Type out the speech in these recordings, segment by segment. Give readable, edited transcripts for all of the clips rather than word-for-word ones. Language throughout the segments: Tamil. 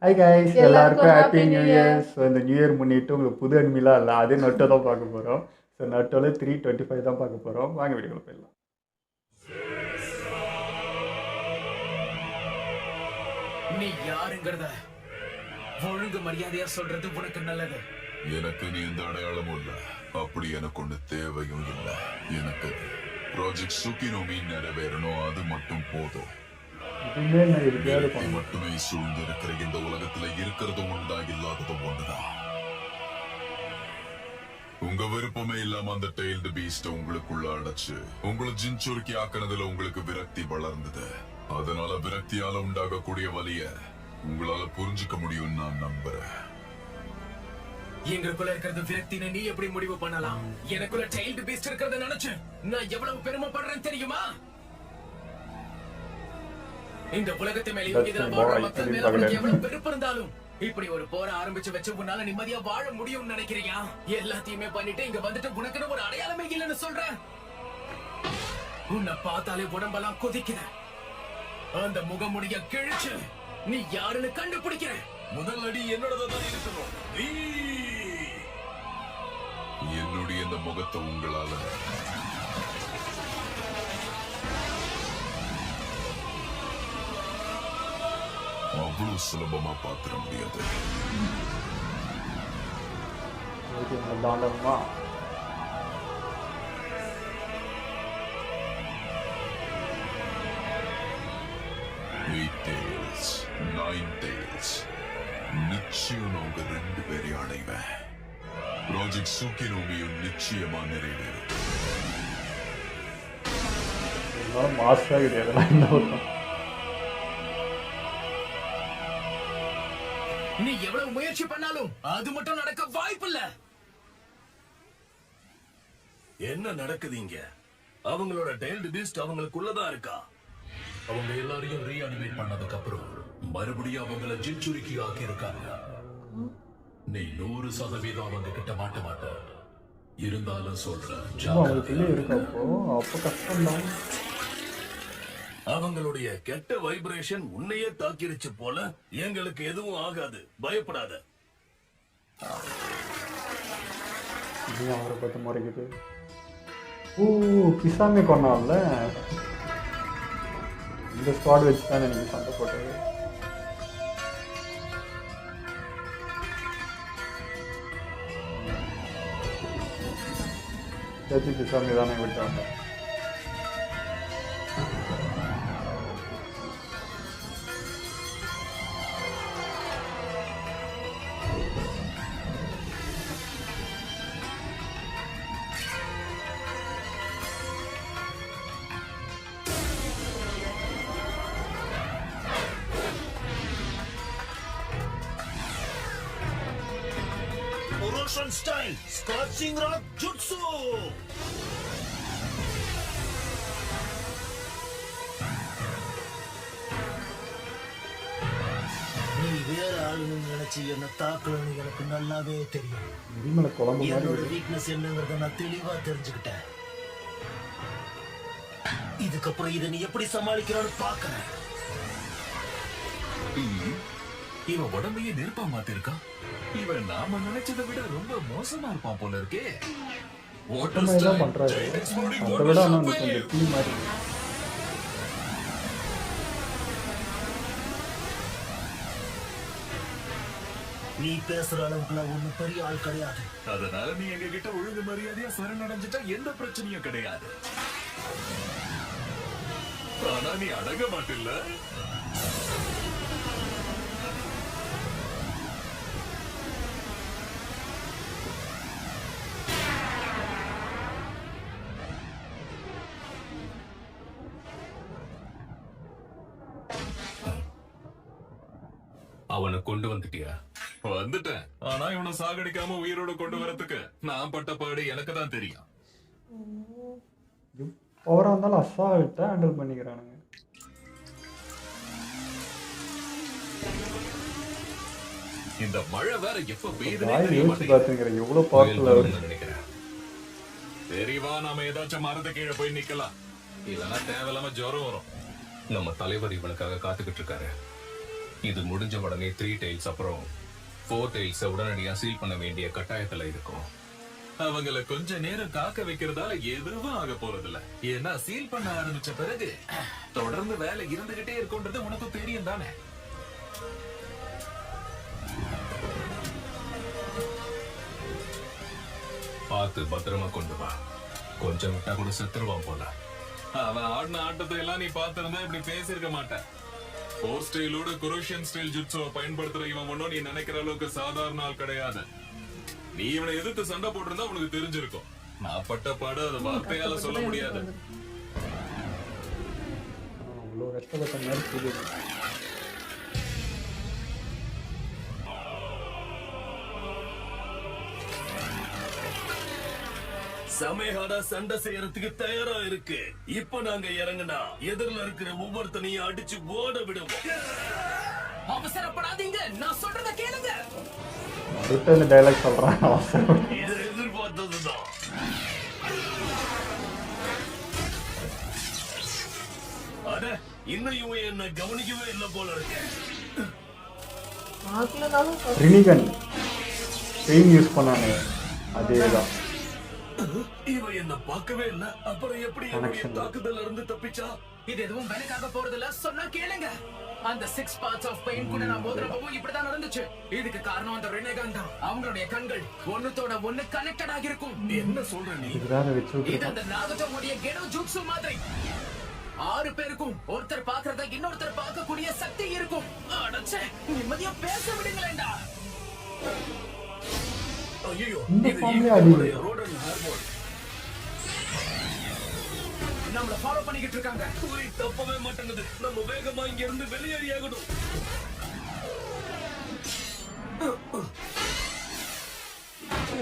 ஹாய் கைஸ், எல்லாருக்கும் எல்லாருக்கும் happy happy new new year. Year. So இந்த நியூ இயர் முன்னிட்டு உங்களுக்கு புது அனிமிலாம் இல்லை, அதே நட்டோ தான் பார்க்க போகிறோம். ஸோ நட்டோவில் 325 தான் பார்க்க போகிறோம். வாங்க வீடியோவில் போயிடலாம். நீ யாருங்கிறத ஒழுங்கு மரியாதையா சொல்றது உனக்கு நல்லது. எனக்கு நீ எந்த அடையாளமும் இல்ல, அப்படி எனக்கு ஒண்ணு தேவையும் இல்ல. எனக்கு ப்ராஜெக்ட் சுக்கினோமி நிறைவேறணும், அது மட்டும் போதும். இதுவுமே நான் எப்படியாவது விரக்தி பண்ணுவேன். மட்டுமே சூழ்ந்து இருக்கிற இந்த உலகத்துல இருக்கிறது ஒண்ணுதான், இல்லாததும் ஒண்ணுதான். உங்க விருப்பமே இல்லாம அந்த டெய்ல்டு பீஸ்ட் உங்களுக்குள்ள அடைச்சு உங்களை ஜின்சுருக்கி ஆக்குனதுல உங்களுக்கு விரக்தி வளர்ந்தது. அதனால விரக்தியால உண்டாகக்கூடிய வலிய உங்களால புரிஞ்சுக்க முடியும் நான் நம்புறேன். எங்களுக்குள்ள இருக்கிறது விரக்தின்னு நீ எப்படி முடிவு பண்ணலாம்? எனக்குள்ள சைல்டு பீஸ்ட் இருக்கிறத நினைச்சு நான் எவ்வளவு பெருமைப்படுறேன் தெரியுமா? இந்த உலகத்து மேலேயும் இதுல வாழ்ற மக்கள் மேல உனக்கு எவ்வளவு வெறுப்பு இருந்தாலும் இப்படி ஒரு போரை ஆரம்பிச்சு வச்சு உன்னால நிம்மதியா வாழ முடியும்னு நினைக்கிறியா? எல்லாத்தையுமே பண்ணிட்டு இங்க வந்துட்டு உனக்குன்னு ஒரு அடையாளமே இல்லைன்னு சொல்ற. உன்னை பார்த்தாலே உடம்பெல்லாம் கொதிக்குது. அந்த முகமுடிய கிழிச்சு நீ யாருன்னு கண்டுபிடிக்கிற. முதல் அடி என்னோடதான் இருக்கணும். என்னுடைய இந்த முகத்தை உங்களால அவ்வளவு சுலபமா பாத்திர முடியாது. தாண்டவமா 8 tails, 9 tails. நிச்சயம் நான் உங்க 2 பேரையும் அடைவேன். ப்ராஜெக்ட் சுக்கினோமியும் நிச்சயமா நிறைவேறும். மாஸ்டா கிடையாது இந்த பக்கம். நீ எவ்வளவு முயற்சி பண்ணாலும் அது மட்டும் நடக்க வாய்ப்பில்ல. என்ன நடக்குது இங்க? அவங்களோட டெய்ல்டு பீஸ்ட் அவங்களுக்குள்ளதான் இருக்கா? அவங்க எல்லாரையும் ரீஅனிமேட் பண்ணதுக்கு அப்புறம் மறுபடியும் அவங்கள ஜின்சுரிக்கி ஆக்கி இருக்காங்க. நீ 100% அவங்க கிட்ட மாட்ட மாட்ட. இருந்தாலும் சொல்றேன், அவங்களுக்குள்ளே இருக்கப்போ அப்போ கஷ்டம்தான். அவங்களுடைய கெட்ட வைப்ரேஷன் உன்னையே தாக்கிருச்சு போல. எங்களுக்கு எதுவும் ஆகாது, பயப்படாத. இது அவரை பார்த்து முறைக்குது. ஓ, பிசாமே கொண்டான்ல. இந்த ஸ்குவாட் வச்சு தான் எனக்கு சண்டை போட்டது. பிசாமி தானே விட்டாங்க. Russian style scorching rock jutsu. நீ வேற ஆளுன்னு நினைச்சு என்ன தாக்கலன்னு எனக்கு நல்லாவே தெரியும். இடிமலை குழம்பு மாதிரி என்னோட இருக்கு. வீக்னஸ் என்னங்கறத நான் தெளிவா தெரிஞ்சுக்கிட்டேன். இதுக்கப்புறம் இதை நீ எப்படி சமாளிக்கிறான்னு பாக்குறேன். இவன் உடம்பையே நெருப்பா மாத்திருக்கான். இவன் நாம நினைச்சதை விட ரொம்ப மோசமா இருப்பான் போல இருக்கே. இந்த மாதிரி தான் பண்றாரு. அதை விட ஆனால் கொஞ்சம் டீ மாதிரி. நீ பேசுற அளவுக்குலாம் ஒண்ணு பெரிய ஆள் கிடையாது. அதனால நீ எங்க கிட்ட ஒழுங்கு மரியாதையா சரணடைஞ்சிட்டா எந்த பிரச்சனையும் கிடையாது. ஆனா நீ அடங்க மாட்டில்ல. அவனை கொண்டு வந்துட்டியா? வந்துட்டேன். ஆனா இவனை சாகடிக்காம உயிரோட கொண்டு வரதுக்கு நான் பட்ட பாடு எனக்கு தான் தெரியும். ஓவரா இருந்தாலும் அசால்ட்டா ஹேண்டில் பண்ணிக்கிறானுங்க. இந்த மழை வேற எப்ப பெய்யுதுன்னே வாய் தெரிய யோசிச்சு மாட்டேங்குது. பார்த்துங்கிறேன் எவ்வளவு பவர்ஃபுல் அவரு. நினைக்கிறேன். தெரியவா, நாம ஏதாச்சும் மரத்து கீழே போய் நிக்கலாம். இல்லைன்னா தேவையில்லாம ஜுரம் வரும். நம்ம தலைவர் இவனுக்காக காத்துக்கிட்டு இருக்காரு. இது முடிஞ்ச உடனே 3 டைல்ஸ் அப்புறம் 4 டைல்ஸ் உடனடியா சீல் பண்ண வேண்டிய கட்டாயத்துல இருக்கும். அவங்கள கொஞ்ச நேரம் காக்க வைக்கிறதால எதுவும் ஆக போறதில்ல. ஏன்னா சீல் பண்ண ஆரம்பிச்ச பிறகு தொடர்ந்து வேலை இருந்துகிட்டே இருக்கும்ன்றது உனக்கு தெரியும் தானே. பார்த்து பத்திரமா கொண்டு வா. கொஞ்சம் விட்டா கூட செத்துருவான் போல. அவன் ஆடின ஆட்டத்தை எல்லாம் நீ பார்த்திருந்தா இப்படி பேசிருக்க மாட்டேன். 4 ஸ்டைலோட குரோஷியன் ஸ்டைல் ஜுட்ஸுவை பயன்படுத்துற இவன் ஒன்னும் நீ நினைக்கிற அளவுக்கு சாதாரண ஆள் கிடையாது. நீ இவனை எதிர்த்து சண்டை போட்டிருந்தா உனக்கு தெரிஞ்சிருக்கும். நான் பட்ட பாடு அதை வார்த்தையால சொல்ல முடியாது. அவ்வளோ கஷ்டப்பட்ட மாதிரி புரியுது. சமேகாடா சண்டை செய்யறதுக்கு தயாரா இருக்கு. இப்ப நாங்க இறங்குனா எதிரில இருக்கிற ஒவ்வொருத்தனையும் அடிச்சு ஓட விடுவோம். அவசரப்படாதீங்க, நான் சொல்றத கேளுங்க. ரிட்டர்ன் டைலாக் சொல்றான். அவசரம். இது எதிர்பார்த்ததுதான். அட இன்னும் இவன் என்ன கவனிக்கவே இல்லை போல இருக்கு. ரினிகன் பெயின் யூஸ் பண்ணானே அதேதான். இவன் என்ன பார்க்கவே இல்ல. அப்புறம் எப்படி என்னுடைய தாக்குதல்ல இருந்து தப்பிச்சா? இது எதுவும் வேலைக்காக போறதில்ல, சொன்னா கேளுங்க. அந்த 6 பார்ட்ஸ் ஆஃப் பெயின் கூட நான் மோதிரப்பவும் இப்படிதான் நடந்துச்சு. இதுக்கு காரணம் அந்த ரினேகான் தான். அவங்களுடைய கண்கள் ஒண்ணுத்தோட ஒண்ணு கனெக்டட் ஆகிருக்கும். என்ன சொல்ற நீ? இதுதான் வச்சு இது அந்த நாகட்டோடைய கெடோ ஜூட்சு மாதிரி. 6 பேருக்கும் ஒருத்தர் பாக்குறத இன்னொருத்தர் பார்க்கக்கூடிய சக்தி இருக்கும். அடச்சே, நிம்மதியா பேச விடுங்களேண்டா. ஐயோ, இந்த இது ஃபார்ம்லயே ஈக்குவலுடைய அடிக்குது. ரோடன் ஹார்மோன். நம்மள ஃபாலோ பண்ணிக்கிட்டு இருக்காங்க. குறி தப்பவே மாட்டேங்குது. நம்ம வேகமா இங்க இருந்து வெளியேறியாகணும்.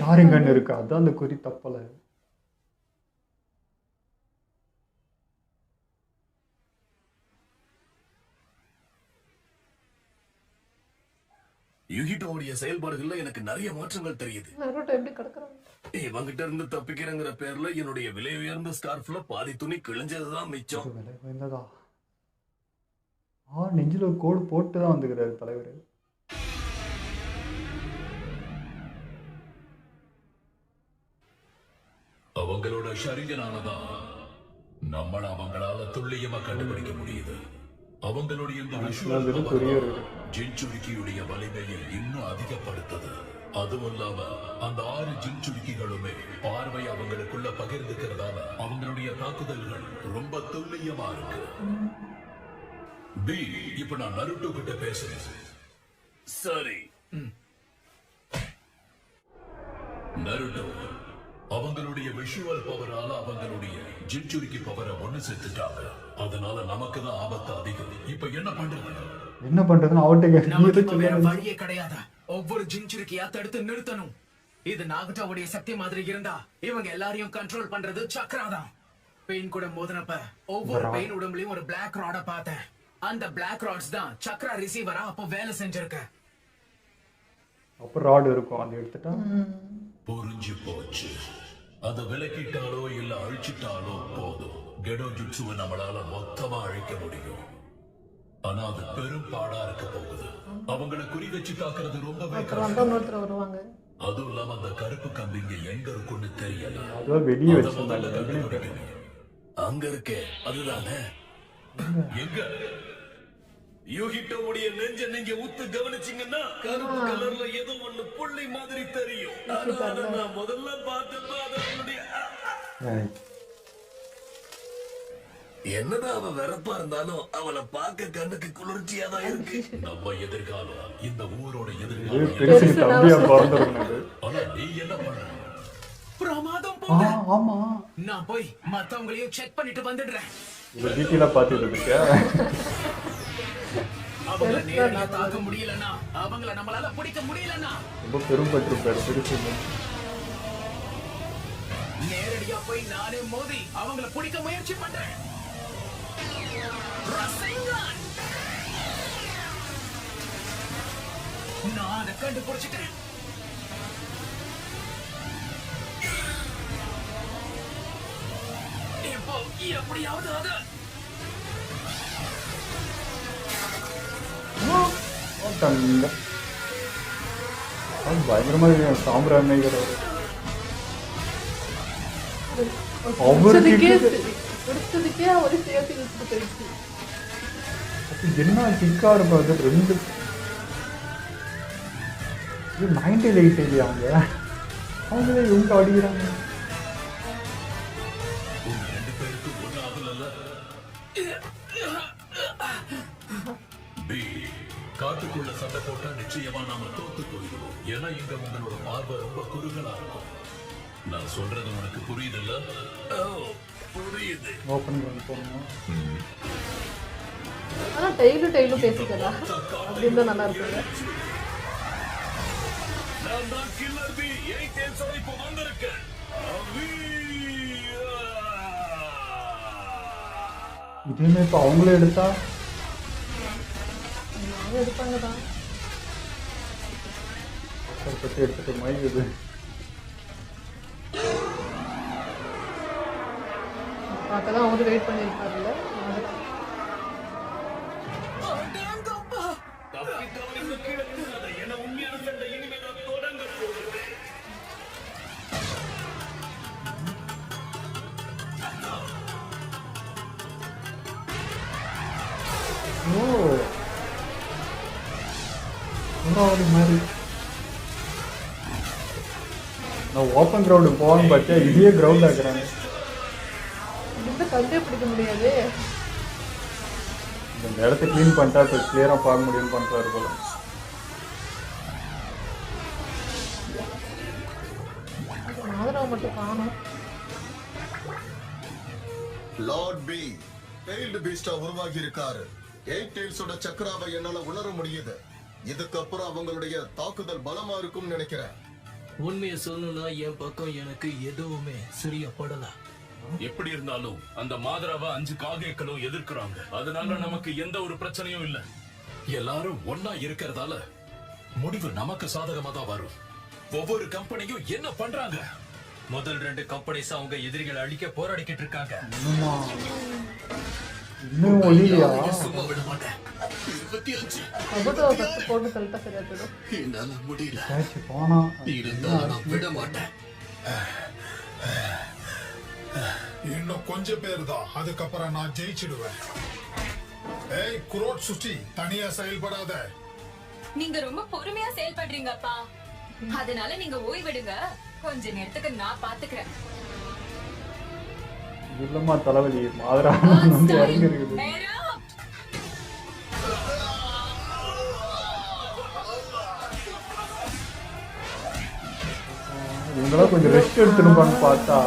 ஷாரிங்கன் இருக்கு, அதான் அந்த குறி தப்பல. யுகிட்டோடைய செயல்பாடுகள்ல எனக்கு நிறைய மாற்றங்கள் தெரியுது. இவங்கிட்ட இருந்து தப்பிக்கிறங்கிற பேர்ல என்னுடைய விலை உயர்ந்த ஸ்கார்ஃப்ல பாதி துணி கிழிஞ்சதுதான் மிச்சம். விலை உயர்ந்ததா? நெஞ்சில் ஒரு கோடு போட்டு தான் வந்துக்கிறாரு தலைவர். அவங்களோட ஷரிங்கனாலதான் நம்மள அவங்களால துல்லியமா கண்டுபிடிக்க முடியுது. அவங்களுடைய இந்த விஷயம் ஜின்சுருக்கியுடைய வலிமையை இன்னும் அதிகப்படுத்துது. அதுவும் இல்லாம அந்த 6 ஜின்சுருக்கிகளுமே பார்வை அவங்களுக்குள்ள பகிர்ந்துக்கிறதால அவங்களுடைய தாக்குதல்கள் ரொம்ப துல்லியமா இருக்கு. பி, இப்ப நான் நருட்டோ கிட்ட பேசுறேன். சரி நருட்டோ, அவங்களுடைய விஷுவல் பவரால அவங்களுடைய ஜின்சுருக்கி பவரை ஒண்ணு சேர்த்துட்டாங்க. அதனால நமக்கு தான் ஆபத்து அதிகம். இப்ப என்ன பண்றது? என்ன பண்றதுன்னு அவர்கிட்ட நமக்கு இப்ப வேற வழியே கிடையாது. ஒவ்வொரு ஜின்சுருக்கியா தடுத்து நிறுத்தணும். இது நாகட்டாவுடைய சக்தி மாதிரி இருந்தா இவங்க எல்லாரையும் கண்ட்ரோல் பண்றது சக்ரா தான். பெயின் கூட மோதினப்ப ஒவ்வொரு பெயின் உடம்புலயும் ஒரு பிளாக் ராட பார்த்தேன். அந்த பிளாக் ராட்ஸ் தான் சக்ரா ரிசீவரா அப்போ வேலை செஞ்சிருக்கு. அப்ப ராட் இருக்கும், அதை எடுத்துட்டா புரிஞ்சு போச்சு. அத விலக்கிட்டாலோ இல்ல அழிச்சிட்டாலோ போதும். கெடோ ஜுட்சுவை நம்மளால மொத்தமா அழிக்க முடியும். ஆனா அது பெரும் பாடா இருக்க போகுது. அவங்கள குறி வச்சு தாக்குறது ரொம்பவே வருவாங்க. அதுவும் இல்லாம அந்த கருப்பு கம்பிங்க எங்க இருக்குன்னு தெரியல. அதுவும் வெளியே அத முதல்ல வச்சிருந்தாங்க. கண்டுபிடிக்கணும். அங்க இருக்கே, அதுதானே? எங்க? யூகிட்டோவுடைய நெஞ்ச நீங்க உத்து கவனிச்சீங்கன்னா கருப்பு கலர்ல ஏதோ ஒண்ணு புள்ளி மாதிரி தெரியும். ஆனா அத நான் முதல்ல பார்த்தப்ப அதனுடைய என்னதான் அவ வெறப்பா இருந்தாலும் அவளை பார்க்க கண்ணுக்கு குளிர்ச்சியா தான் இருக்கு. நம்ம எதிர்காலம், இந்த ஊரோட எதிர்காலம். பெருசுக்கு தம்பியா பிறந்திருந்தது. ஆனா நீ என்ன பண்ற? பிரமாதம் போங்க. ஆமா, நான் போய் மத்தவங்களையும் செக் பண்ணிட்டு வந்துடுறேன். இது டீட்டெயிலா பாத்துட்டு இருக்க. அவங்கள நேரடியா தாக்க முடியலன்னா, அவங்கள நம்மளால பிடிக்க முடியலன்னா ரொம்ப பெரும்பட்டிருப்பாரு பெருசு. நேரடியா போய் நானே மோதி அவங்கள பிடிக்க முயற்சி பண்றேன். ரசிங்கன்! நான் அதை கண்டுபிடிச்சிட்டேன். இப்போ எப்படியாவது அத தங்க பயங்கரமாக சாம்பிராணிகிற பிடிச்சதுக்கே பிடிச்சதுக்கே அவரு சேர்த்து வச்சுட்டு போயிடுச்சு. என்ன கிக்கா இருக்கும் அது ரெண்டு இது 98 இல்லையா அவங்களே இவங்க அடிக்கிறாங்க. உங்க ரெண்டு பேருக்கு ஒண்ணு ஆகல. பி காட்டுக்குள்ள சண்டை போட்டா நிச்சயமா நாம தோத்து போயிடுவோம். ஏன்னா இங்க உங்களோட பார்வை ரொம்ப குறுகலா இருக்கும். நான் சொல்றது உனக்கு புரியுதுல்ல? புரியுது. ஓப்பன் பண்ணி போகணும். ஆனா டெய்லும் பேசிக்கலாம் அப்படின்னு தான் நல்லா இருக்குங்க. நான் தான் கில்லர் பி 8 டேல்ஸோட இப்போ வந்திருக்கேன். இதுவுமே இப்போ அவங்களே எடுத்தா எடுப்பாங்க தான். பற்றி எடுத்துட்டு மயிலுது. பார்க்கதான் அவரு வெயிட் பண்ணியிருப்பாருல்ல. ஓ ஒரு மாதிரி நான் ஓப்பன் கிரவுண்டுக்கு போகணும்னு பார்த்தா இதே கிரவுண்ட் ஆக்குறாங்க. இந்த கண்டே பிடிக்க முடியாது. இந்த இடத்த க்ளீன் பண்ணிட்டா இப்போ கிளியராக பார்க்க முடியும்னு பண்ணுறாரு போல. மாதராவை மட்டும் காணும். லார்ட் பி டெய்ல்டு பீஸ்டா உருவாகி இருக்காரு. 8 டெய்ல்ஸோட சக்கராவை என்னால உணர முடியுது. இதுக்கப்புறம் அவங்களுடைய தாக்குதல் பலமா இருக்கும்னு நினைக்கிறேன். உண்மையை சொல்லணும்னா என் பக்கம் எனக்கு எதுவுமே சரியா படல. எப்படி இருந்தாலும் அந்த மாதராவை 5 காகேக்களும் எதிர்க்கிறாங்க. அதனால நமக்கு எந்த ஒரு பிரச்சனையும் இல்ல. எல்லாரும் ஒன்னா இருக்கிறதால முடிவு நமக்கு சாதகமா தான் வரும். ஒவ்வொரு கம்பெனியும் என்ன பண்றாங்க? முதல் 2 கம்பெனிஸ் அவங்க எதிரிகளை அழிக்க போராடிக்கிட்டு இருக்காங்க. இன்னும் ஒளியா சும்மா விட மாட்டேன். 25 கபட்டாவை ஃபஸ்ட்டு போட்டு தள்ளிட்டா சரியா போயிடும். என்னால முடியல. போனா இருந்தாலும் நான் விட மாட்டேன். இன்னும் கொஞ்சம் பேர் தான், அதுக்கப்புறம் நான் ஜெயிச்சிடுவேன். ஏய் குரோட் சுஷ்டி, தனியா செயல்படாத. நீங்க ரொம்ப பொறுமையா செயல்படுறீங்கப்பா. அதனால நீங்க ஓய்வெடுங்க. கொஞ்ச நேரத்துக்கு நான் பாத்துக்கிறேன். இல்லம்மா தலைவலி மாதரா வந்து இறங்கி இருக்குது. இவங்களாம் கொஞ்சம் ரெஸ்ட் எடுத்துருப்பான்னு பார்த்தா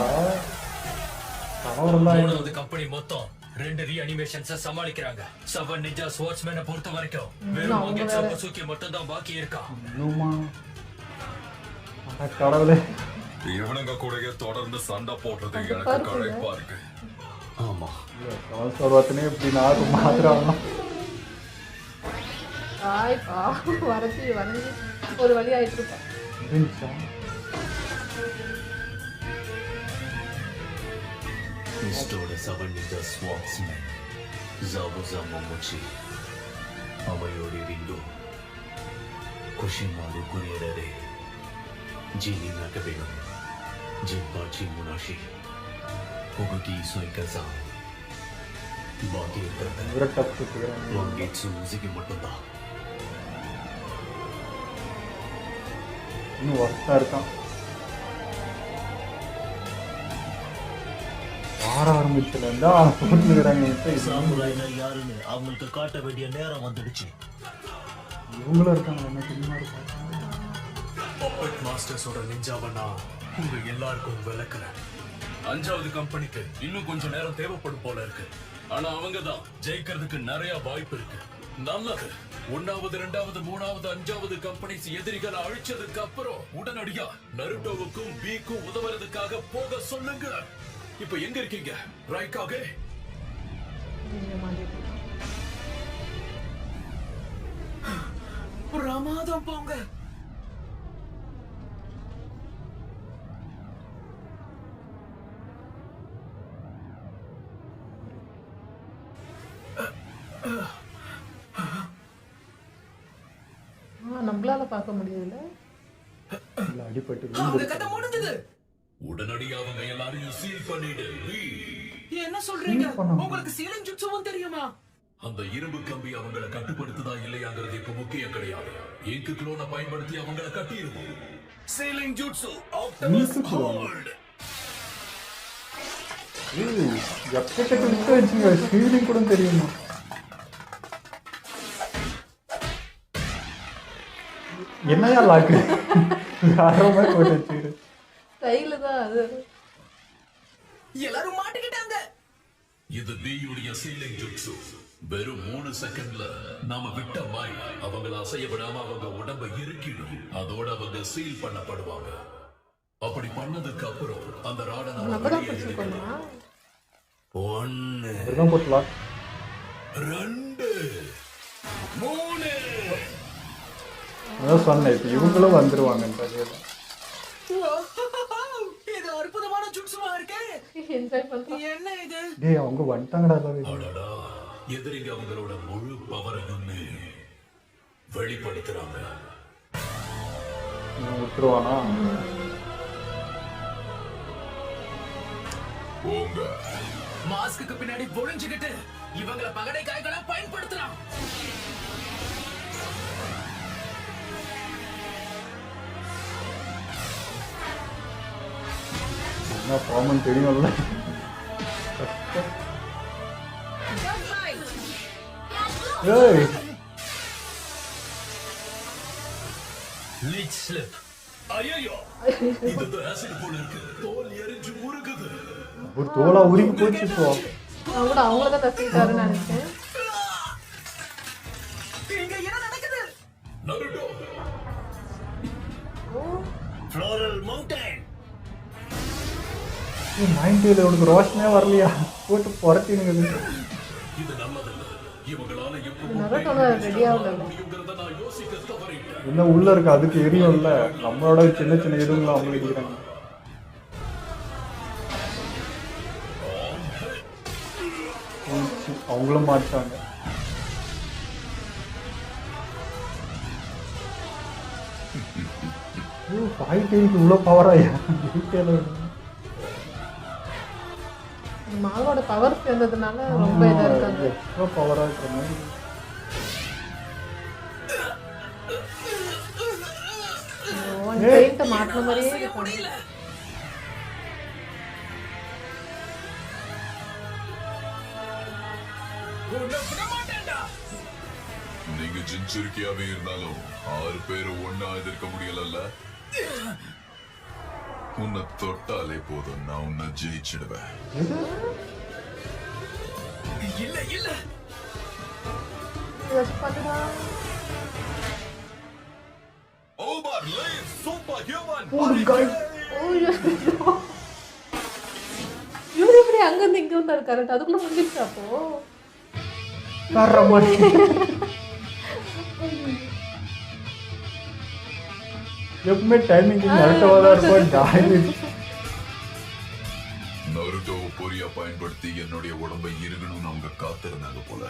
மூணாவது கம்பெனி மொத்தம் 2 ரீஅனிமேஷன்ஸ சமாளிக்கிறாங்க. 7 நிஞ்சா ஸ்வாட்ஸ்மேனை பொறுத்த வரைக்கும் வெறும் மகேட்சா பசுகி மட்டும் தான் பாக்கி இருக்கா. இன்னுமா கடவுளே இவனுங்க கூட தொடர்ந்து சண்டை போடுறது எனக்கு களைப்பா இருக்கு. ஆமா சொல்வத்தனே இப்படி நான் மாத்திரம் ஆய்ப்பா வரைஞ்சி ஒரு வழி ஆயிட்டு இருப்பா. இஸ்டோட 7 நிஞ்சா ஸ்வாட்ஸ்மேன் ஜாபுசா மொமோச்சி அவையோடி ரிங்கோ குஷிமாரு குரியரே ஜீனி நகபெனோ ஜிம்பாச்சி முனாஷி ஒகுகி சோய்கசா பாக்கி இருக்கிறது விரட்டப்பட்டு வாங்கேட்சு முசிக்கு மட்டும்தான். இன்னும் ஒர்த்தா இருக்கான். ஆற ஆரம்பிச்சுலேருந்தா போட்டுக்கிறாங்க. சாமுராய்னா யாருன்னு அவங்களுக்கு காட்ட வேண்டிய நேரம் வந்துடுச்சு. இவங்களும் இருக்காங்க. என்ன தெரியுமா இருக்காங்க பப்பட் மாஸ்டர்ஸோட நிஞ்சாவனா உங்க எல்லாருக்கும் விளக்குறேன். 5வது கம்பெனிக்கு இன்னும் கொஞ்சம் நேரம் தேவைப்படும் போல இருக்கு. ஆனா அவங்க தான் ஜெயிக்கிறதுக்கு நிறைய வாய்ப்பு இருக்கு. நல்லது. 1வது 2வது 3வது 5வது கம்பெனிஸ் எதிரிகளை அழிச்சதுக்கு அப்புறம் உடனடியா நருட்டோவுக்கும் பீக்கும் உதவுறதுக்காக போக சொல்லுங்க. இப்ப எங்க இருக்கீங்க ரைக்காக? பிரமாதம் போங்க. நம்மளால பார்க்க முடியுதுல்ல. இல்ல அடிபட்டு அவங்க கதை முடிஞ்சது. உடனடியாக அவங்க எல்லாரையும் சீல் பண்ணிடு. என்ன சொல்றீங்க? உங்களுக்கு சீலிங் ஜுட்சுவும் தெரியுமா? அந்த இரும்பு கம்பி அவங்களை கட்டுப்படுத்துதா இல்லையாங்கிறது இப்ப முக்கியம் கிடையாது. இங்கு குளோனை பயன்படுத்தி அவங்களை கட்டிடுவோம். சீலிங் ஜுட்சு ஆப்டிமஸ் ஹோல்ட். எக்கச்சக்க லிஸ்ட் வச்சுங்க. ஃபீலிங் கூட தெரியுமா? என்னையா லாக்கு வேற மாதிரி போட்டு வச்சுக்கிட்டு. ஸ்டைலு தான் அது. எல்லாரும் மாட்டிக்கிட்டாங்க. இது பியுடைய சீலிங் ஜுட்சு. வெறும் 3 செகண்ட்ல நாம விட்ட வாய் அவங்கள அசைய விடாம அவங்க உடம்ப இறுக்கிடும். அதோட அவங்க சீல் பண்ணப்படுவாங்க. அப்படி பண்ணதுக்கு அப்புறம் அந்த ராட நம்ம தான் பிடிச்சிருக்கோமா? 1 இதுதான் போட்டுலாம். 2 3 அதான் சொன்னேன் இப்போ இவங்களும் வந்துருவாங்கன்றது. இது அற்புதமான ஜுட்சுவா இருக்கே. என்ஜாய் பண்றோம். என்ன இது? டேய் அவங்க வந்துட்டாங்கடா. அதாவது அடடா, எதிரிங்க அவங்களோட முழு பவரையுமே வெளிப்படுத்துறாங்க. விட்டுருவானா? போங்க. மாஸ்க்கு பின்னாடி ஒளிஞ்சுக்கிட்டு இவங்களை பகடை காய்களா பயன்படுத்தலாம். என்ன ஃபார்மன் தெரியும்ல. ஏய் லீச் ஸ்லிப். ஐயோ, இது ஆசிட் போல இருக்கு. தோல் எரிஞ்சு உருகுது. ஒரு தோலா உருகி போச்சு. இப்போ நான் கூட அவங்கள தான் தப்பிட்டாருன்னு நினைச்சேன். இங்க என்ன நடக்குது? நருட்டோ. Floral mountain. 90ல உனக்கு ரோஷனே வரலையா? போட்டு புரட்டினுங்க. இது நல்லதில்ல. இவங்களால நரோட்டோல ரெடி ஆகல. எப்படிங்கிறத நான் யோசிக்க தவறிட்டேன். என்ன உள்ள இருக்கு அதுக்கு எரியும்ல. நம்மளோட சின்ன சின்ன எதுவும் அவங்களுக்கு இருக்கிறாங்க. அவங்களும் மாட்டாங்க. இவ்வளோ பவராயா? மாவோட பவர் சேர்ந்ததுனால ரொம்ப இதா இருக்காங்க. எவ்வளோ பவரா இருக்கிற மாதிரி. பெயிண்ட் மாட்டின மாதிரியே இருக்கும். நீங்க ஜின்சுருக்கியாவே இருந்தாலும் 6 பேர் ஒண்ணா எதிர்க்க முடியலல்ல. உன்னை தொட்டாலே போதும், நான் உன்னை ஜெயிச்சிடுவேன். இல்ல இல்ல. Over life super human. இவரு எப்படி அங்க இருந்து இங்க வந்தாரு? கரெக்ட் அதுக்குள்ள முடிஞ்சிருச்சு. அப்போ வர்ற மாதிரி எப்பவுமே டைமிங் நருட்டோவா தான் இருக்கும். நருட்டோவை பொறியா பயன்படுத்தி என்னுடைய உடம்பை இருகணும்னு அவங்க காத்திருந்தாங்க போல.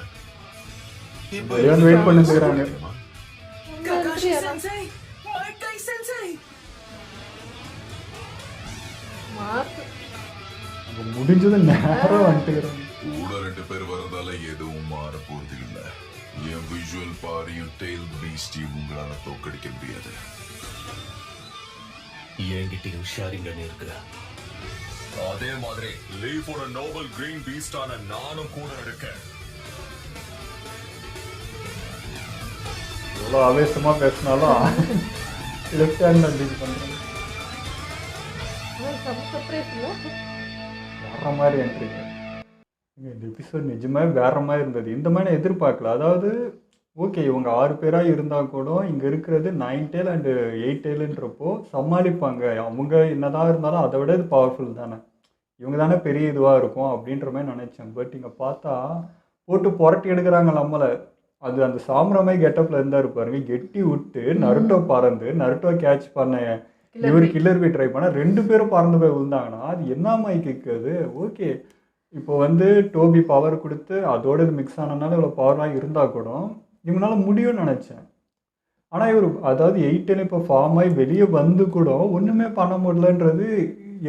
வெயிட் பண்ணிக்கிறாங்க. ககாஷி சென்சை, மைக்கை சென்சை. முடிஞ்சது நேரம் வந்துட்டுக்கிறாங்க. கூட 2 பேர் வரதால எதுவும் மாற போறது இல்ல. என் விஷுவல் பாரியும் டெயில் பீஸ்டையும் உங்களால தோக்கடிக்க முடியாது. என்கிட்டயும் ஷேரிங் இருக்கு. அதே மாதிரி லீஃபோட நோபல் கிரீன் பீஸ்டான நானும் கூட இருக்கேன். எவ்வளோ ஆவேசமா பேசினாலும் லெஃப்ட் ஹேண்ட் டீல் பண்றாங்க. வேற மாதிரி என்ட்ரி. இந்த எபிசோட் நிஜமாவே வேற மாதிரி இருந்தது. இந்த மாதிரி நான் எதிர்பார்க்கல. அதாவது ஓகே இவங்க 6 பேராக இருந்தால் கூட இங்கே இருக்கிறது 9 டெயில் அண்டு 8 டெயிலுன்றப்போ சமாளிப்பாங்க. அவங்க என்னதான் இருந்தாலும் அதை விட இது பவர்ஃபுல் தானே. இவங்க தானே பெரிய இதுவாக இருக்கும் அப்படின்ற மாதிரி நினச்சேன். பட் இங்கே பார்த்தா போட்டு புரட்டி எடுக்கிறாங்க நம்மளை. அது அந்த சாம்ராமே கெட்டப்பில் இருந்தார் பாருங்க. கெட்டி விட்டு நருட்டோ பறந்து நருட்டோ கேட்ச் பண்ண இவர் கில்லர் போய் ட்ரை பண்ண 2 பேரும் பறந்து போய் விழுந்தாங்கன்னா அது என்ன மைக்கு அது? ஓகே இப்போ வந்து டோபி பவர் கொடுத்து அதோட இது மிக்ஸ் ஆனதுனால இவ்வளோ பவராக இருந்தால் கூட இவங்களால முடியும்னு நினச்சேன். ஆனால் இவர் அதாவது 8 இப்போ ஃபார்ம் ஆகி வெளியே வந்து கூட ஒன்றுமே பண்ண முடியலன்றது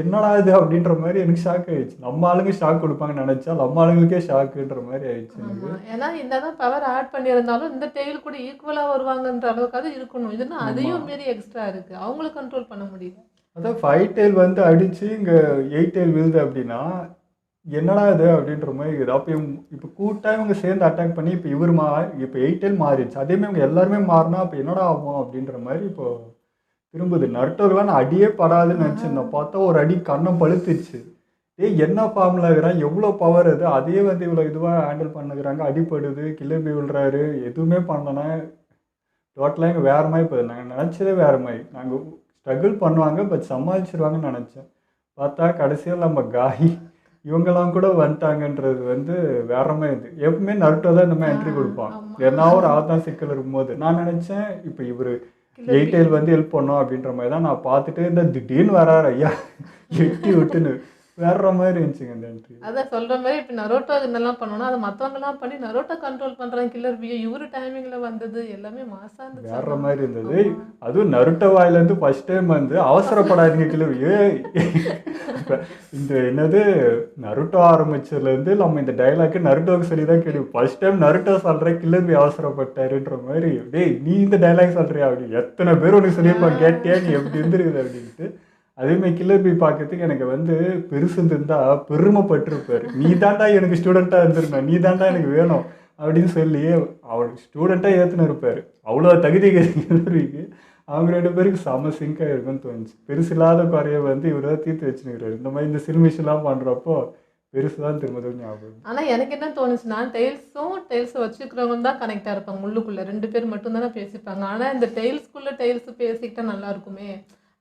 என்னடா இது அப்படின்ற மாதிரி எனக்கு ஷாக் ஆயிடுச்சு. நம்ம ஆளுங்க ஷாக் கொடுப்பாங்கன்னு நினச்சா நம்ம ஆளுங்களுக்கே ஷாக்குன்ற மாதிரி ஆயிடுச்சு எனக்கு. ஆமா. ஏன்னா என்னதான் பவர் ஆட் பண்ணியிருந்தாலும் இந்த டெய்ல் கூட ஈக்குவலா வருவாங்கன்ற அளவுக்காவது இருக்கணும். இதுன்னா அதையும் மீறி எக்ஸ்ட்ரா இருக்கு. அவங்கள கண்ட்ரோல் பண்ண முடியல. அதான் 5 டெயில் வந்து அடிச்சு இங்கே 8 டெயில் விழுது அப்படின்னா என்னடா இது அப்படின்ற மாதிரி இருக்குது. அப்போ இப்போ கூட்டாக இவங்க சேர்ந்து அட்டாக் பண்ணி இப்போ இப்போ 8 டெயில் மாறிடுச்சு. அதேமாதிரி இவங்க எல்லாருமே மாறினா அப்போ என்னடா ஆகும் அப்படின்ற மாதிரி இப்போ திரும்புது. நருட்டோக்கெல்லாம் நான் அடியே படாதுன்னு நினச்சிருந்தேன். பார்த்தா ஒரு அடி கண்ணம் பழுத்துச்சு. என்ன ஃபார்மில் இருக்கிறான், எவ்வளோ பவர் அது, அதே வந்து இவ்வளோ இதுவாக ஹேண்டில் பண்ணுகிறாங்க. அடிப்படுது, கிளம்பி விழுறாரு, எதுவுமே பண்ணலன்னா டோட்டலாக எங்கள் வேறு மாதிரி போகுது. நாங்கள் நினச்சதே வேறு மாதிரி. நாங்கள் ஸ்ட்ரகிள் பண்ணுவாங்க பட் சமாளிச்சிருவாங்கன்னு நினச்சேன். பார்த்தா கடைசியில் நம்ம காய் இவங்கெல்லாம் கூட வந்துட்டாங்கன்றது வந்து வேற மாதிரி இது. எப்பவுமே நருட்டோ தான் இந்த மாதிரி என்ட்ரி கொடுப்பான். ஏன்னா ஒரு ஆதான் சிக்கல் இருக்கும்போது நான் நினச்சேன் இப்போ இவர் 8 டெயில் வந்து ஹெல்ப் பண்ணோம் அப்படின்ற மாதிரி தான் நான் பார்த்துட்டு இந்த திடீர்னு வராரு ஐயா எட்டி விட்டுன்னு வேற மாதிரி இருந்துச்சுங்க இந்த என்ட்ரி. அதான் சொல்ற மாதிரி இப்போ நரோட்டோ இதெல்லாம் பண்ணோம்னா அதை மற்றவங்கலாம் பண்ணி நரோட்டோ கண்ட்ரோல் பண்றாங்க. கில்லர் பியோ இவரு டைமிங்ல வந்தது எல்லாமே மாசா இருந்துச்சு. வேற மாதிரி இருந்தது. அதுவும் நருட்டோ வாயிலேருந்து ஃபர்ஸ்ட் டைம் வந்து அவசரப்படாதீங்க கில்லர் இந்த என்னது நருட்டோ ஆரம்பிச்சதுலேருந்து நம்ம இந்த டைலாக்கு நருட்டோவுக்கு சொல்லி தான் கேள்வி. ஃபர்ஸ்ட் டைம் நருட்டோ சொல்கிற கில்லர் அவசரப்பட்டாருன்ற மாதிரி டேய் நீ இந்த டைலாக் சொல்கிறியா அப்படி எத்தனை பேர் உனக்கு சொல்லியிருப்பா கேட்டியா நீ எப்படி இருந்துருக்குது அப்படின்ட்டு. அதேமாதிரி கில்லர் பி பார்க்கறதுக்கு எனக்கு வந்து பெருசு இருந்தா பெருமைப்பட்டிருப்பாரு. நீ தாண்டா எனக்கு ஸ்டூடெண்ட்டாக இருந்திருக்கணும், நீ தாண்டா எனக்கு வேணும் அப்படின்னு சொல்லி அவர் ஸ்டூடெண்ட்டாக ஏற்றுன்னு இருப்பார். அவ்வளோ தகுதி கில்லர்பிக்கு. அவங்க 2 பேருக்கு செம சிங்காக இருக்குன்னு தோணுச்சு. பெருசு இல்லாத குறைய வந்து இவர் தான் தீர்த்து வச்சுருக்கிறாரு. இந்த மாதிரி இந்த சில்மிஷெல்லாம் பண்ணுறப்போ பெருசு தான் திரும்ப ஞாபகம். ஆனால் எனக்கு என்ன தோணுச்சுன்னா டெய்ல்ஸை வச்சுக்கிறவங்க தான் கனெக்டாக இருப்பாங்க. உள்ளுக்குள்ளே 2 பேர் மட்டும் தானே பேசிப்பாங்க. ஆனால் இந்த டெய்ல்ஸ் பேசிக்கிட்டா நல்லா இருக்குமே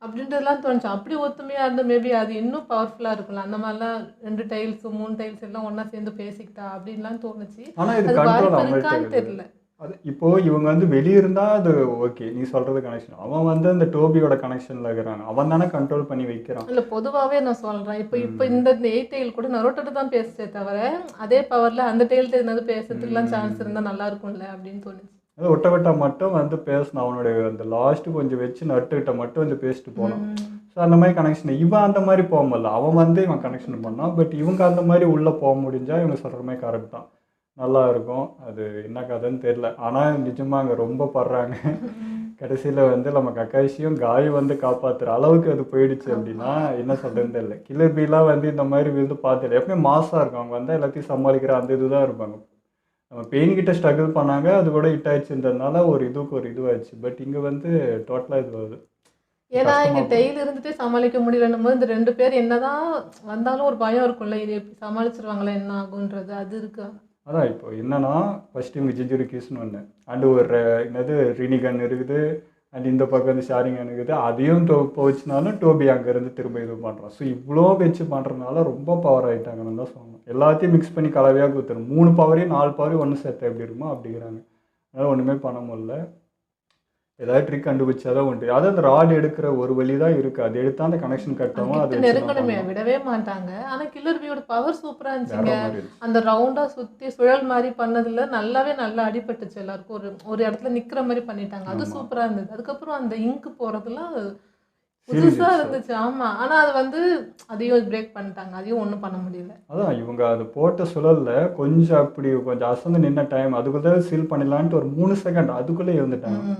அப்படின்றதுலாம் தோணுச்சு. அப்படி ஒத்துமையாக இருந்தால் மேபி அது இன்னும் பவர்ஃபுல்லாக இருக்கும்ல. அந்த மாதிரிலாம் 2 டைல்ஸ் 3 டைல்ஸ் எல்லாம் ஒன்றா சேர்ந்து பேசிக்கிட்டா அப்படின்லாம் தோணுச்சு. ஆனால் இது கண்ட்ரோல் இருக்கான்னு தெரியல. அது இப்போ இவங்க வந்து வெளியே இருந்தால் அது ஓகே நீ சொல்கிறது கனெக்ஷன். அவன் வந்து அந்த டோபியோட கனெக்ஷனில் இருக்கிறான். அவன் தானே கண்ட்ரோல் பண்ணி வைக்கிறான். இல்லை பொதுவாகவே நான் சொல்கிறேன். இப்போ இந்த 8 டெயில் கூட நரோட்டோட தான் பேசுச்சே தவிர அதே பவரில் அந்த டெயில்கிட்ட என்னது பேசுறதுக்குலாம் சான்ஸ் இருந்தால் நல்லா இருக்கும்ல அப்படின்னு தோணுச்சு. அது ஒட்டவட்டா மட்டும் வந்து பேசணும். அவனுடைய அந்த லாஸ்ட்டு கொஞ்சம் வச்சு நட்டுக்கிட்ட மட்டும் வந்து பேசிட்டு போனான். ஸோ அந்த மாதிரி கனெக்ஷன் இவன் அந்த மாதிரி போக முடியல. அவன் வந்து இவன் கனெக்ஷன் பண்ணான். பட் இவங்க அந்த மாதிரி உள்ளே போக முடிஞ்சால் இவங்க சொல்கிற மாதிரி கரெக்ட் தான், நல்லா இருக்கும். அது என்ன கதைன்னு தெரில. ஆனால் நிஜமாக அங்கே ரொம்ப படுறாங்க. கடைசியில் வந்து நம்ம கக்காஷியும் காய் வந்து காப்பாற்றுற அளவுக்கு அது போயிடுச்சு அப்படின்னா என்ன சொல்கிறதுன்னு தெரியல. கில்லர் பீலாம் வந்து இந்த மாதிரி விழுந்து பார்த்துட்டு எப்பவுமே மாசாக இருக்கும். அவங்க வந்து எல்லாத்தையும் சமாளிக்கிற அந்த இதுதான் இருப்பாங்க. நம்ம பெயின்கிட்ட ஸ்ட்ரகிள் பண்ணாங்க, அது கூட ஹிட் ஆயிடுச்சுன்றதுனால ஒரு இதுவாகிடுச்சு. பட் இங்கே வந்து டோட்டலாக இது வருது. ஏன்னா இங்கே டெய்ல் இருந்துகிட்டே சமாளிக்க முடியலன்னும் போது இந்த 2 பேர் என்னதான் வந்தாலும் ஒரு பயம் இருக்கும்ல, இது எப்படி சமாளிச்சிருவாங்களா என்ன ஆகுன்றது அது இருக்கு. அதான் இப்போ என்னன்னா ஃபஸ்ட்டு இவங்க ஜிஞ்சுரிக்கிஸ்னு ஒன்று அண்டு ஒரு என்னது ரினிகன் இருக்குது. அண்ட் இந்த பக்கம் வந்து ஷாரிங்கன் இருக்குது. அதையும் போச்சுனாலும் டோபி அங்கேருந்து திரும்ப இது பண்ணுறான். ஸோ இவ்வளோ வச்சு பண்ணுறதுனால ரொம்ப பவர் ஆகிட்டாங்கன்னு தான் சொல்லணும். எல்லாத்தையும் மிக்ஸ் பண்ணி கலவையாக கொடுத்துரும். 3 பவரையும் 4 பவரையும் ஒன்று சேர்த்து எப்படி இருக்குமோ அப்படிங்கிறாங்க. அதனால் ஒன்றுமே பண்ண முடியல. ஏதாவது ட்ரிக் கண்டுபிடிச்சாதான் உண்டு. அதாவது அந்த ராட் எடுக்கிற ஒரு வழி தான் இருக்குது. அது எடுத்தால் அந்த கனெக்ஷன் கட்டவும் அது நெருங்கணுமே விடவே மாட்டாங்க. ஆனால் கில்லர் பியோட பவர் சூப்பராக இருந்துச்சுங்க. அந்த ரவுண்டாக சுற்றி சுழல் மாதிரி பண்ணதில் நல்லா அடிபட்டுச்சு எல்லாருக்கும். ஒரு இடத்துல நிற்கிற மாதிரி பண்ணிட்டாங்க. அது சூப்பராக இருந்தது. அதுக்கப்புறம் அந்த இங்கு போகிறதுலாம் புதுசாக இருந்துச்சு. ஆமாம். ஆனால் அது வந்து அதையும் பிரேக் பண்ணிட்டாங்க. அதையும் ஒன்றும் பண்ண முடியல. அதான் இவங்க அது போட்ட சுழலில் கொஞ்சம் அப்படி கொஞ்சம் அசந்து நின்ன டைம் அதுக்குள்ளே சீல் பண்ணிடலான்ட்டு ஒரு 3 செகண்ட் அதுக்குள்ளே எழுந்துட்டாங்க.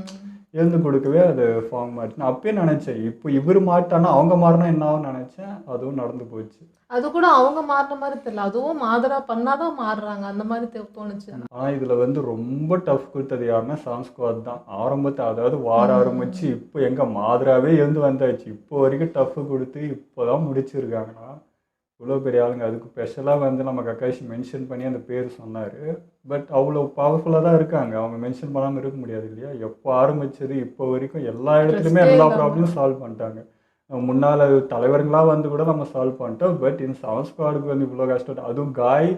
எழுந்து கொடுக்கவே அது ஃபார்ம் மாட்டு. நான் அப்பயே நினச்சேன் இப்போ இவர் மாட்டானா அவங்க மாறினா என்ன ஆகும்னு நினச்சேன். அதுவும் நடந்து போச்சு. அது கூட அவங்க மாறின மாதிரி தெரியல. அதுவும் மாதரா பண்ணாதான் மாறுறாங்க அந்த மாதிரி தோணுச்சு. ஆனால் இதில் வந்து ரொம்ப டஃப் கொடுத்தது யாருன்னா சாம்ஸ்குவாட் தான். அதாவது ஆரம்பிச்சு இப்போ எங்கே மாதராவே எழுந்து வந்தாச்சு. இப்போ வரைக்கும் டஃப் கொடுத்து இப்போ தான் முடிச்சிருக்காங்கன்னா இவ்வளோ பெரிய ஆளுங்க. அதுக்கு ஸ்பெஷலாக வந்து நம்ம கக்காஷி மென்ஷன் பண்ணி அந்த பேர் சொன்னார். பட் அவ்வளோ பவர்ஃபுல்லாக தான் இருக்காங்க. அவங்க மென்ஷன் பண்ணாமல் இருக்க முடியாது இல்லையா. எப்போ ஆரம்பிச்சது இப்போ வரைக்கும் எல்லா இடத்துலையுமே எல்லா ப்ராப்ளமும் சால்வ் பண்ணிட்டாங்க. முன்னால் தலைவர்களாக வந்து கூட நம்ம சால்வ் பண்ணிட்டோம். பட் இந்த சாம்ஸ்குவாடுக்கு வந்து இவ்வளோ கஷ்டம். அதுவும் காய்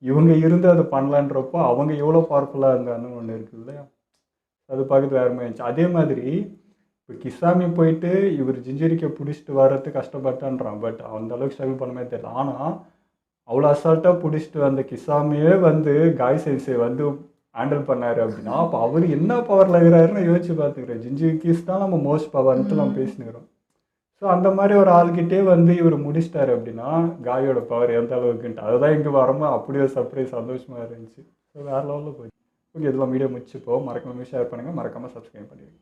இவங்க இருந்து அதை பண்ணலான்றப்போ அவங்க எவ்வளோ பவர்ஃபுல்லாக இருந்தாங்கன்னு ஒன்று இருக்குது இல்லையா. அது பார்க்குறது வேறு மாதிரி இருந்துச்சு. அதே மாதிரி இப்போ கிசாமி போயிட்டு இவர் ஜிஞ்சுரிக்கை பிடிச்சிட்டு வர்றது கஷ்டப்பட்டான்றான். பட் அந்த அளவுக்கு ஸ்ட்ரகிள் பண்ண மாதிரி தெரியல. ஆனால் அவ்வளோ அசால்ட்டாக பிடிச்சிட்டு வந்த கிசாமியே வந்து காய் சென்ஸை வந்து ஹேண்டில் பண்ணாரு அப்படின்னா அப்போ அவர் என்ன பவரில் இருக்கிறாருன்னு யோசிச்சு பார்த்துக்கிறேன். ஜின்ஜுரிக்கிஸ் தான் நம்ம மோஸ்ட் பவர்ன்ட்டு நம்ம பேசினுக்கிறோம். ஸோ அந்த மாதிரி ஒரு ஆள்கிட்டே வந்து இவர் முடிச்சிட்டாரு அப்படின்னா காயோட பவர் எந்த அளவுக்குன்ட்டு அதுதான் இங்கே வரும்போது அப்படியே ஒரு சர்ப்ரைஸ் சந்தோஷமாக இருந்துச்சு. ஸோ வேறு லெவலில் போயிடுச்சு. ஓகே, இதெல்லாம் வீடியோ முடிச்சுப்போம். மறக்காம ஷேர் பண்ணுங்கள், மறக்காமல் சப்ஸ்கிரைப் பண்ணிடுங்க.